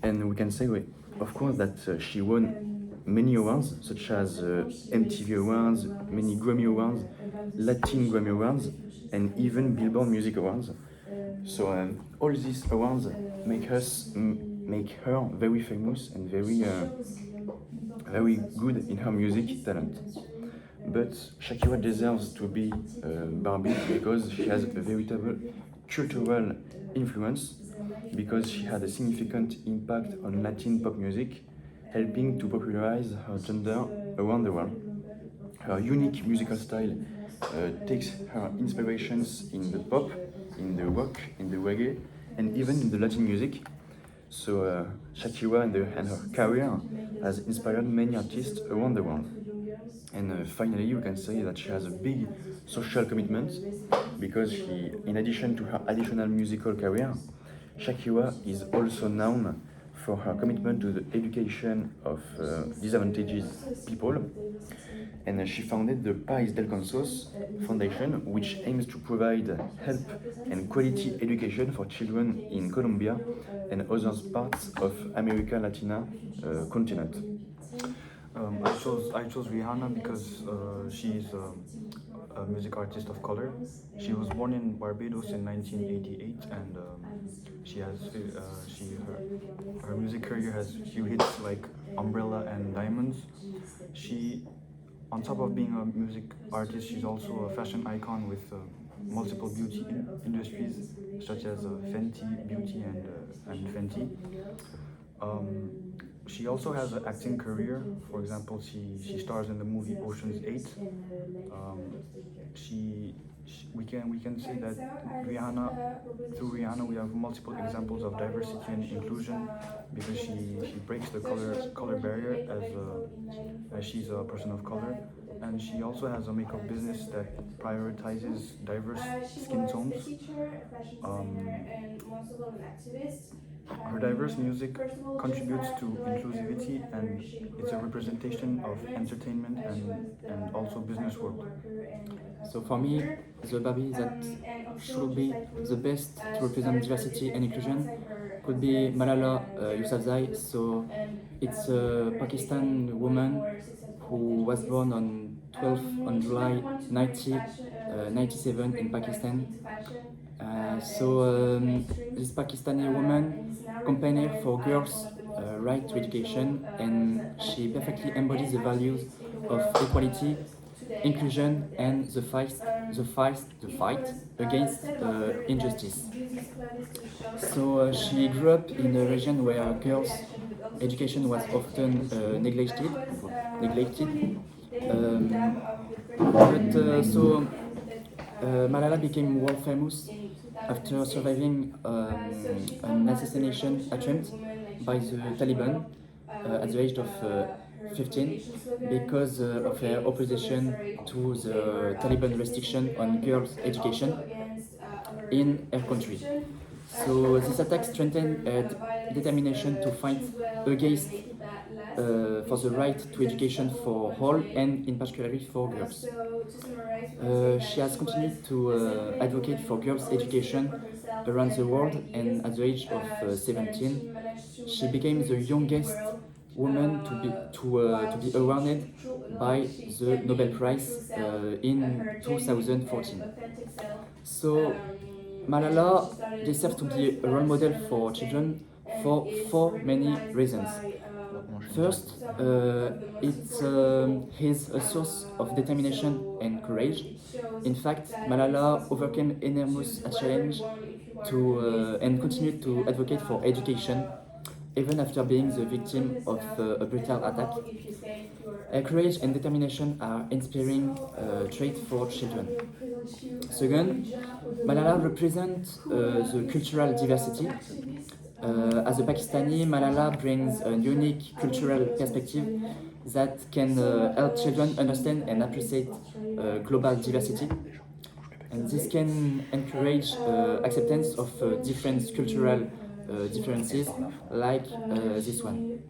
And we can say, of course, that she won many awards, such as MTV Awards, many Grammy Awards, Latin Grammy Awards, and even Billboard Music Awards. So all these awards make her very famous and very good in her music talent. But Shakira deserves to be Barbie because she has a veritable cultural influence, because she had a significant impact on Latin pop music, helping to popularize her gender around the world. Her unique musical style takes her inspirations in the pop, in the rock, in the reggae, and even in the Latin music. So Shakira and her career has inspired many artists around the world. And finally, we can say that she has a big social commitment, because she, in addition to her additional musical career, Shakira is also known for her commitment to the education of disadvantaged people. And she founded the Pais del Consos Foundation, which aims to provide help and quality education for children in Colombia and other parts of America Latina continent. I chose Rihanna because she is a music artist of color. She was born in Barbados in 1988, and her music career has few hits like Umbrella and Diamonds. She, on top of being a music artist, she's also a fashion icon with multiple beauty industries such as Fenty Beauty and Fenty. She also has an acting career. For example, she stars in the movie Ocean's 8. We can say that through Rihanna we have multiple examples of diversity and inclusion, because she breaks the color barrier as she's a person of color, and she also has a makeup business that prioritizes diverse skin tones. Her diverse music contributes to inclusivity, and it's a representation of entertainment and also business world. So for me, the Barbie that should be the best to represent diversity and inclusion could be Malala Yousafzai. So it's a Pakistan woman who was born on 12th on July 1997 in Pakistan. This Pakistani woman campaigner for girls' right to education, and she perfectly embodies the values of equality, inclusion, and the fight against injustice. So she grew up in a region where girls' education was often neglected. Malala became world famous after surviving an assassination attempt by the Taliban at the age of 15, because of her opposition to the Taliban restriction on girls' education in her country. So this attack strengthened her determination to fight against for the right to education for all, and in particular for girls. She has continued to advocate for girls' education around the world, and at the age of 17, she became the youngest woman to be awarded by the Nobel Prize in 2014. So Malala deserves to be a role model for children for many reasons. First, it's a source of determination and courage. In fact, Malala overcame enormous challenge and continued to advocate for education, even after being the victim of a brutal attack. Her courage and determination are inspiring traits for children. Second, Malala represents the cultural diversity. As a Pakistani, Malala brings a unique cultural perspective that can help children understand and appreciate global diversity. And this can encourage acceptance of different cultural differences, like this one.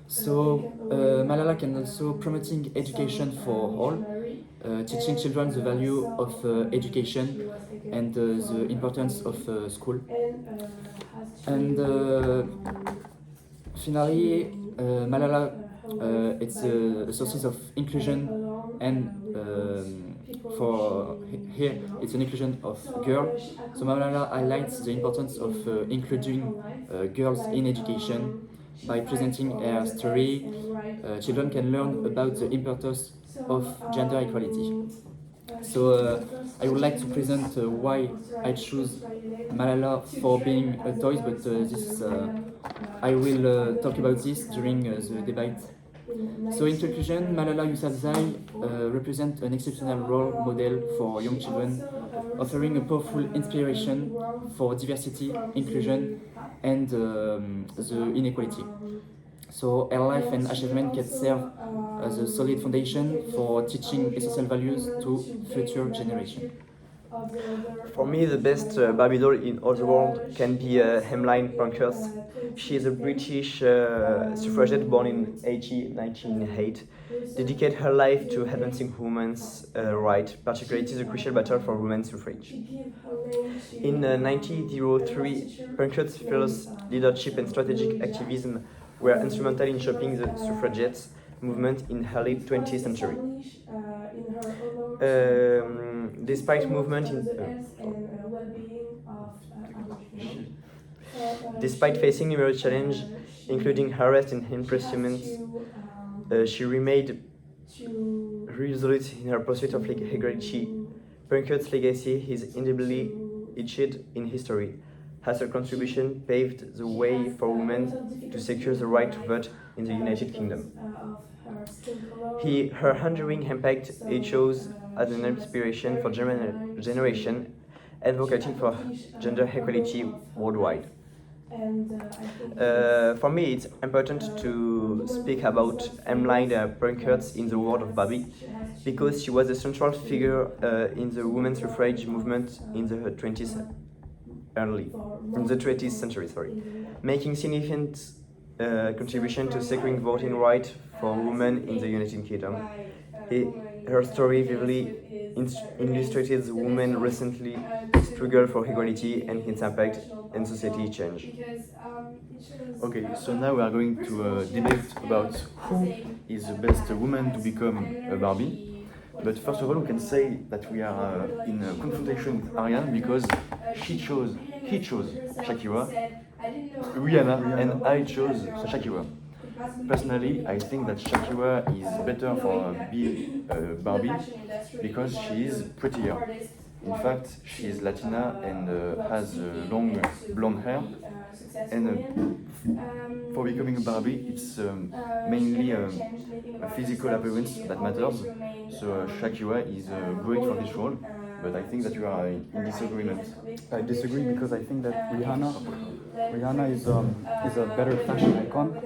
So Malala can also promoting education for all, teaching children the value of education and the importance of school. And Finally, Malala, it's a source of inclusion, and for here it's an inclusion of girl. So Malala highlights the importance of including girls in education. By presenting her story, children can learn about the importance of gender equality. So I would like to present why I choose Malala for being a toy, but I will talk about this during the debate. So in conclusion, Malala Yousafzai represents an exceptional role model for young children, offering a powerful inspiration for diversity, inclusion, and the inequality. So her life and achievement can serve as a solid foundation for teaching essential values to future generations. For me, the best Barbie doll in all the world can be Emmeline Pankhurst. She is a British suffragette born in 1908, dedicated her life to advancing women's rights, particularly the crucial battle for women's suffrage. In 1903, Pankhurst's fearless leadership and strategic activism were instrumental in shaping the suffragettes movement in early 20th century. Despite facing numerous challenges, including arrest and imprisonment, she remained resolute in her pursuit of equality. Pankhurst's legacy is indelibly etched in history, as her contribution paved the way for women to secure the right to vote in the United Kingdom. Her enduring impact shows as an inspiration for generation advocating for gender equality worldwide. For me, it's important to speak about Emmeline Pankhurst in the world of Barbie, because she was a central figure in the women's suffrage movement in the 20th century, making significant contribution to securing voting rights for women in the United Kingdom. Her story vividly illustrated the women's recently struggle for equality and its impact in society change. Okay, so now we are going to debate about who is the best woman to become a Barbie. But first of all, we can say that we are in a confrontation with Ariane because he chose Shakira, Rihanna, and I chose Shakira. Personally, I think that Shakira is better for being Barbie because she is prettier. In fact, she is Latina and has long blonde hair. And for becoming a Barbie, it's mainly a physical appearance that matters. So Shakira is great for this role, but I think that you are in disagreement. I disagree because I think that Rihanna is a better fashion icon.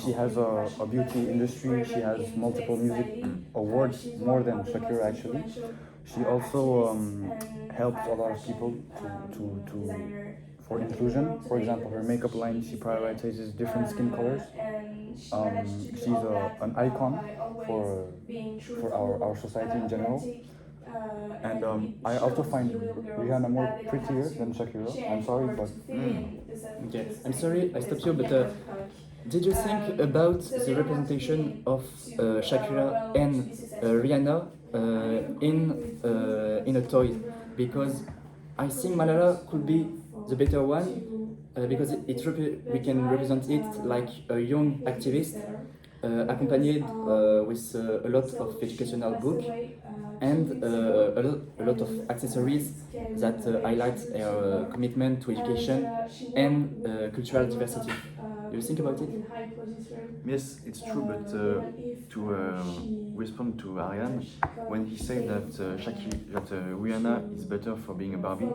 She has a beauty industry. She has multiple music awards, more than Shakira actually. She also helps a lot of people for inclusion. For example, her makeup line, she prioritizes different skin colors. She's an icon for our society in general. And I also find Rihanna more prettier than Shakira. I'm sorry, but Okay, I'm sorry I stopped you, but did you think about the representation of Shakira and Rihanna in a toy? Because I think Malala could be the better one because we can represent it like a young activist accompanied with a lot of educational book and a lot of accessories that highlight her commitment to education and cultural diversity. Do you think about it? Yes, it's true, but to respond to Ariane, when he said that Rihanna is better for being a Barbie,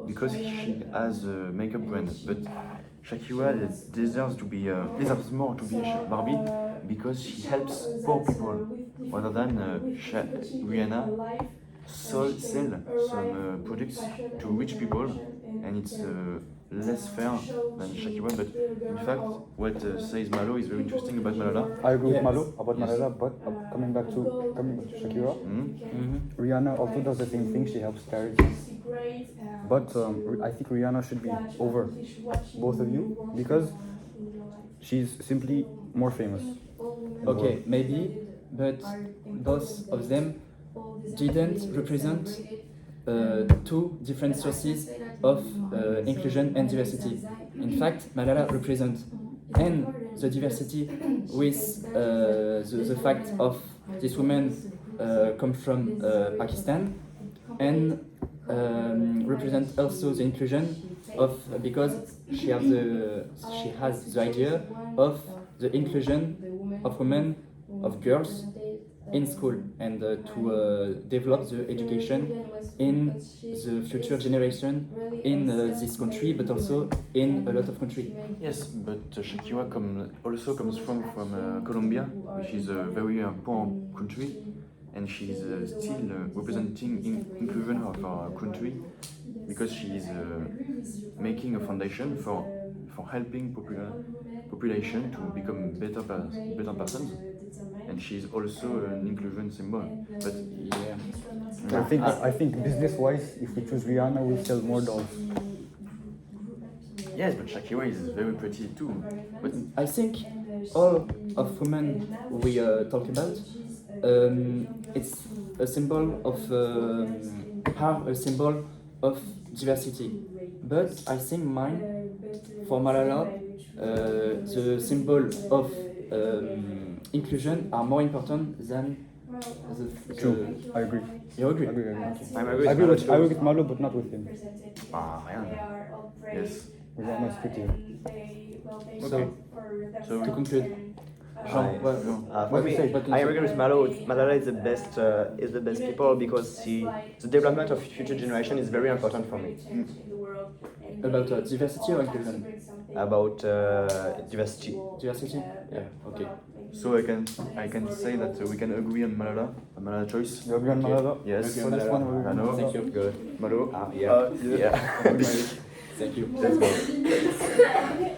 because she has a makeup brand, but Shakira deserves more to be a Barbie because she helps poor people, rather than Rihanna sell some products to rich people, and it's less fair than Shakira. But in fact, what says Malo is very interesting about Malala. I agree with Malo about Malala. But coming back to Shakira, Rihanna also does the same thing. She helps charities. But I think Rihanna should be over both of you because She's simply more famous. Okay, maybe, but both of them didn't represent two different sources of inclusion and diversity. In fact, Malala represents and the diversity with the fact of this woman come from Pakistan, and represent also the inclusion of because she has the idea of the inclusion of women, of girls in school, and to develop the education in the future generation in this country, but also in a lot of countries. Yes, but Shakira also comes from Colombia, which is a very poor country, and she's still representing inclusion of our country because she is making a foundation for helping population to become better persons, and she is also an inclusion symbol. But Yeah. I think business-wise, if we choose Rihanna, we'll sell more dolls. yes, but Shakira is very pretty too. But I think all of women we talk about, it's a symbol of a symbol of diversity. But I think mine, for Malala, the symbol of inclusion are more important than the. True, I agree. You agree? Agree. I'm I agree agree with with Malo too. Malo, but not with him. Rihanna. Yes. Rihanna's pretty. So, So to conclude, I- Jean, what For what me, you say? What you I say? agree with Malo. Malala is the best people because the development of future generation is very important for me. About diversity or inclusion? About diversity. Diversity? Yeah. Okay. So I can say that we can agree on Malala choice. You agree on Malala? Yes. For this one, we I know. Thank you. Good. Malo. Yeah. Yeah. Thank you. Let's go.